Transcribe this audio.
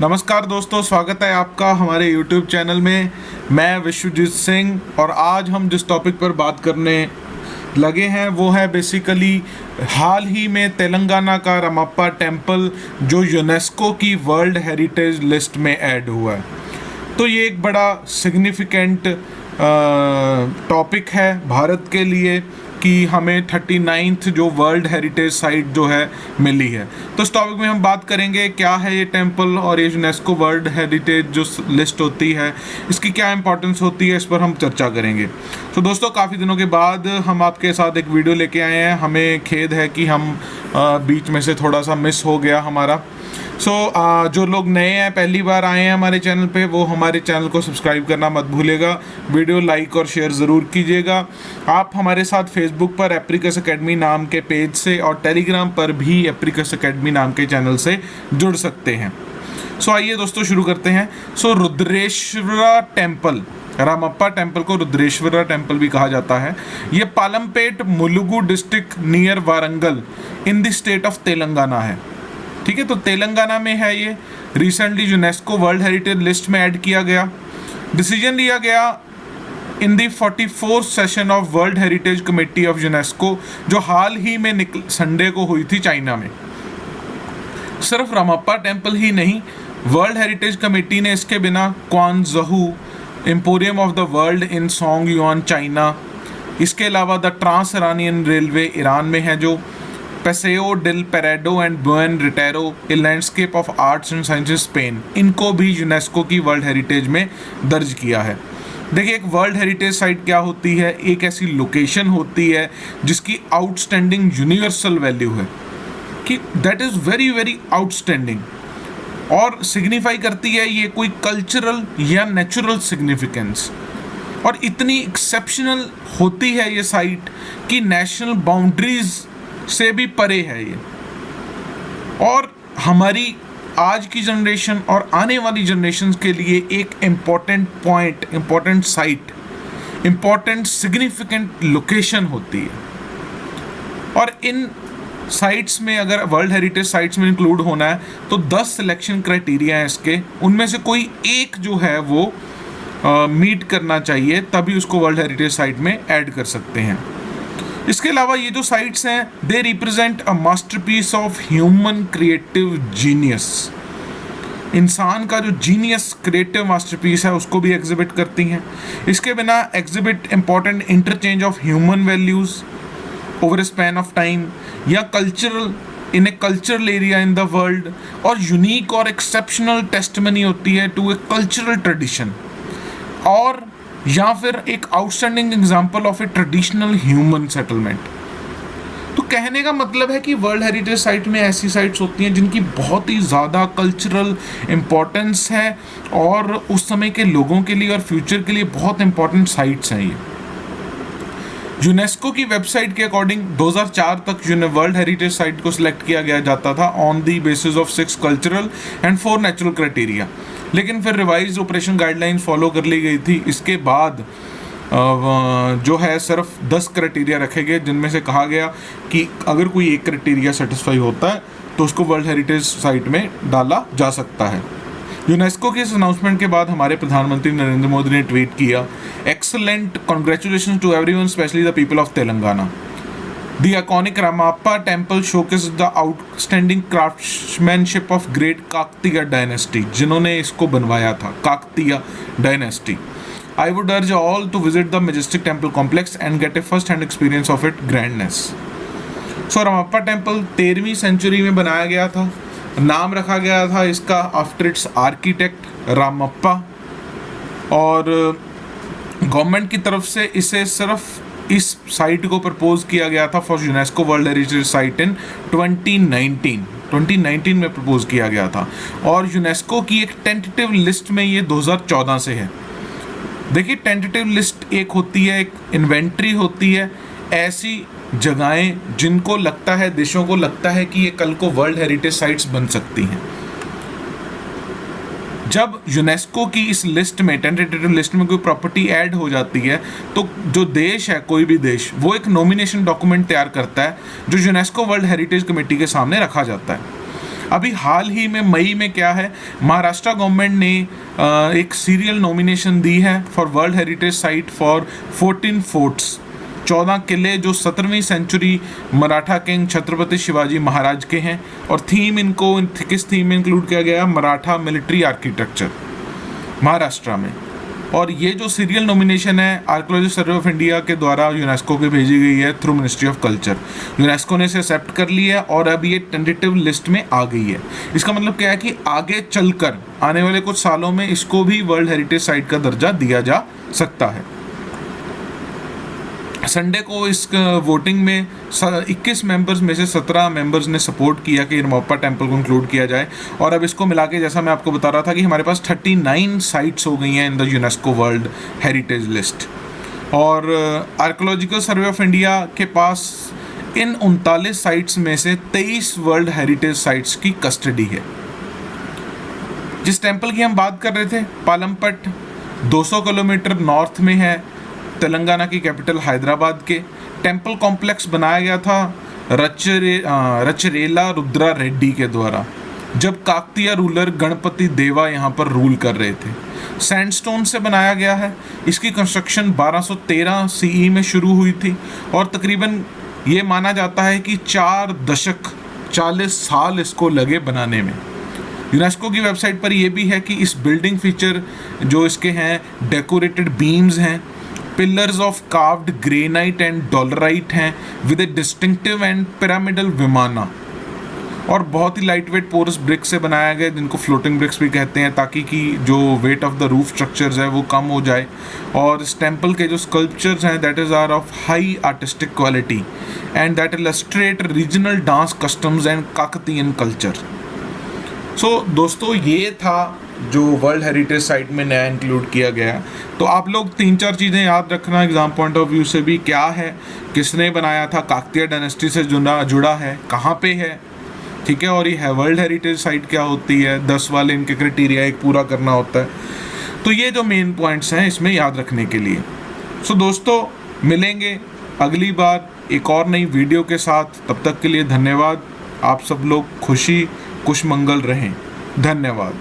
नमस्कार दोस्तों, स्वागत है आपका हमारे YouTube चैनल में। मैं विश्वजीत सिंह और आज हम जिस टॉपिक पर बात करने लगे हैं वो है बेसिकली हाल ही में तेलंगाना का रामप्पा टेम्पल जो यूनेस्को की वर्ल्ड हेरिटेज लिस्ट में ऐड हुआ है। तो ये एक बड़ा सिग्निफिकेंट टॉपिक है भारत के लिए कि हमें 39th जो वर्ल्ड हेरिटेज साइट जो है मिली है। तो इस टॉपिक में हम बात करेंगे क्या है ये टेम्पल और ये यूनेस्को वर्ल्ड हेरिटेज जो लिस्ट होती है इसकी क्या इंपॉर्टेंस होती है, इस पर हम चर्चा करेंगे। तो दोस्तों, काफ़ी दिनों के बाद हम आपके साथ एक वीडियो लेके आए हैं। हमें खेद है कि हम बीच में से थोड़ा सा मिस हो गया हमारा। जो लोग नए हैं, पहली बार आए हैं हमारे चैनल पे, वो हमारे चैनल को सब्सक्राइब करना मत भूलिएगा। वीडियो लाइक और शेयर ज़रूर कीजिएगा। आप हमारे साथ फेसबुक पर एप्रिकस एकेडमी नाम के पेज से और टेलीग्राम पर भी एप्रिकस एकेडमी नाम के चैनल से जुड़ सकते हैं। आइए दोस्तों शुरू करते हैं। रुद्रेश्वरा टेम्पल, रामप्पा टेम्पल को रुद्रेश्वरा टेम्पल भी कहा जाता है। ये Palampet Mulugu district near Warangal in the state of Telangana है। ठीक है, तो तेलंगाना में है ये। Recently UNESCO world heritage list में ऐड किया गया। डिसीजन लिया गया इन दी 44th session of world heritage committee of UNESCO जो हाल ही में संडे को हुई थी चाइना में। सिर्फ रामप्पा टेम्पल ही नहीं, वर्ल्ड हेरिटेज कमेटी ने इसके बिना Quanzhou emporium of the world in Songyuan China, इसके अलावा the trans Iranian railway Iran में है जो Paseo del Prado and Buen Retiro a landscape of arts and sciences Spain, इनको भी यूनेस्को की वर्ल्ड हेरिटेज में दर्ज किया है। देखिए, एक वर्ल्ड हेरिटेज साइट क्या होती है? एक ऐसी लोकेशन होती है जिसकी आउटस्टैंडिंग यूनिवर्सल वैल्यू है कि that is very very outstanding और सिग्निफाई करती है ये कोई कल्चरल या नेचुरल सिग्निफिकेंस, और इतनी एक्सेप्शनल होती है ये साइट कि नेशनल बाउंड्रीज से भी परे है ये। और हमारी आज की जनरेशन और आने वाली जनरेशन के लिए एक important point, important site, important significant location होती है। और इन साइट्स में अगर वर्ल्ड हेरिटेज साइट्स में इंक्लूड होना है तो 10 सिलेक्शन क्राइटेरिया हैं इसके, उनमें से कोई एक जो है वो मीट करना चाहिए, तभी उसको वर्ल्ड हेरिटेज साइट में ऐड कर सकते हैं। इसके अलावा ये जो साइट्स हैं they represent a masterpiece of human creative genius. इंसान का जो जीनियस क्रिएटिव मास्टरपीस है उसको भी एग्जिबिट करती हैं। इसके बिना exhibit important interchange of human values over span of time या cultural in a cultural area in the world, और यूनिक और एक्सेप्शनल टेस्टमनी होती है टू ए कल्चरल ट्रेडिशन, और या फिर एक outstanding example of A traditional human settlement. तो कहने का मतलब है कि वर्ल्ड हेरिटेज साइट में ऐसी साइट्स होती हैं जिनकी बहुत ही ज़्यादा कल्चरल इम्पोर्टेंस है और उस समय के लोगों के लिए और फ्यूचर के लिए बहुत इंपॉर्टेंट साइट्स हैं ये। यूनेस्को की वेबसाइट के अकॉर्डिंग 2004 तक वर्ल्ड हेरिटेज साइट को सिलेक्ट किया गया जाता था on the basis of 6 cultural and 4 natural criteria, लेकिन फिर रिवाइज ऑपरेशन गाइडलाइंस फॉलो कर ली गई थी। इसके बाद जो है सिर्फ 10 क्राइटेरिया रखे गए, जिनमें से कहा गया कि अगर कोई एक क्राइटेरिया सेटिस्फाई होता है तो उसको वर्ल्ड हेरिटेज साइट में डाला जा सकता है। यूनेस्को के इस अनाउंसमेंट के बाद हमारे प्रधानमंत्री नरेंद्र मोदी ने ट्वीट किया, excellent congratulations to everyone specially the people of Telangana. The iconic Ramappa temple showcases the outstanding craftsmanship of great Kaktiya dynasty, जिन्होंने इसको बनवाया था, Kakatiya dynasty. I would urge all to visit the majestic temple complex and get a first-hand experience of its grandness. Ramappa temple 13वीं century में बनाया गया था। नाम रखा गया था इसका आफ्टर इट्स आर्किटेक्ट रामप्पा, और गवर्नमेंट की तरफ से इसे सिर्फ इस साइट को प्रपोज किया गया था for UNESCO world heritage site in 2019 में प्रपोज किया गया था, और यूनेस्को की एक टेंटेटिव लिस्ट में ये 2014 से है। देखिए, टेंटेटिव लिस्ट एक होती है, एक इन्वेंट्री होती है, ऐसी जगहें जिनको लगता है, देशों को लगता है कि ये कल को वर्ल्ड हेरिटेज साइट्स बन सकती हैं। जब यूनेस्को की इस लिस्ट में, टेंटेटिव लिस्ट में कोई प्रॉपर्टी ऐड हो जाती है तो जो देश है, कोई भी देश, वो एक नॉमिनेशन डॉक्यूमेंट तैयार करता है जो यूनेस्को वर्ल्ड हेरिटेज कमेटी के सामने रखा जाता है। अभी हाल ही में मई में क्या है, महाराष्ट्र गवर्नमेंट ने एक सीरियल नॉमिनेशन दी है for world heritage site for 14 forts, 14 किले जो 17वीं सेंचुरी मराठा किंग छत्रपति शिवाजी महाराज के हैं। और थीम इनको किस थीम में इंक्लूड किया गया, मराठा मिलिट्री आर्किटेक्चर महाराष्ट्र में। और ये जो सीरियल नॉमिनेशन है आर्कियोलॉजी सर्वे ऑफ इंडिया के द्वारा यूनेस्को को भेजी गई है through ministry of culture. UNESCO ने इसे एक्सेप्ट कर लिया है और अब ये टेंटेटिव लिस्ट में आ गई है। इसका मतलब क्या है कि आगे चलकर आने वाले कुछ सालों में इसको भी वर्ल्ड हेरिटेज साइट का दर्जा दिया जा सकता है। संडे को इस वोटिंग में 21 मेंबर्स में से 17 मेंबर्स ने सपोर्ट किया कि यरमप्पा टेम्पल को इंक्लूड किया जाए। और अब इसको मिला के जैसा मैं आपको बता रहा था कि हमारे पास 39 साइट्स हो गई हैं in the UNESCO world heritage list. और आर्कियोलॉजिकल सर्वे ऑफ इंडिया के पास इन 39 साइट्स में से 23 वर्ल्ड हेरिटेज साइट्स की कस्टडी है। जिस टेम्पल की हम बात कर रहे थे पालमपट्ट 200 किलोमीटर नॉर्थ में है तेलंगाना की कैपिटल हैदराबाद के। टेम्पल कॉम्प्लेक्स बनाया गया था रचरेला रुद्रा रेड्डी के द्वारा जब काकतीय रूलर गणपति देवा यहाँ पर रूल कर रहे थे। सैंडस्टोन से बनाया गया है। इसकी कंस्ट्रक्शन 1213 सीई में शुरू हुई थी और तकरीबन ये माना जाता है कि 4 दशक 40 साल इसको लगे बनाने में। यूनेस्को की वेबसाइट पर यह भी है कि इस बिल्डिंग फीचर जो इसके हैं डेकोरेटेड बीम्स हैं, pillars of carved granite and dolerite हैं with a distinctive and pyramidal vimana, और बहुत ही लाइट वेट पोरस ब्रिक से बनाया गया जिनको फ्लोटिंग ब्रिक्स भी कहते हैं, ताकि कि जो weight of the roof structures है वो कम हो जाए। और इस टेम्पल के जो स्कल्पचर्स हैं that is are of high artistic quality and that illustrate regional dance customs and Kakatiyan culture. So दोस्तों ये था जो वर्ल्ड हेरिटेज साइट में नया इंक्लूड किया गया। तो आप लोग 3-4 चीज़ें याद रखना एग्जाम पॉइंट ऑफ व्यू से भी, क्या है, किसने बनाया था, काकतीय डायनेस्टी से जुड़ा है, कहाँ पे है, ठीक है, और ये वर्ल्ड हेरिटेज साइट क्या होती है, 10 वाले इनके क्राइटेरिया एक पूरा करना होता है। तो ये जो मेन पॉइंट्स हैं इसमें याद रखने के लिए। सो दोस्तों मिलेंगे अगली बार एक और नई वीडियो के साथ, तब तक के लिए धन्यवाद। आप सब लोग खुशी कुशमंगल रहें। धन्यवाद।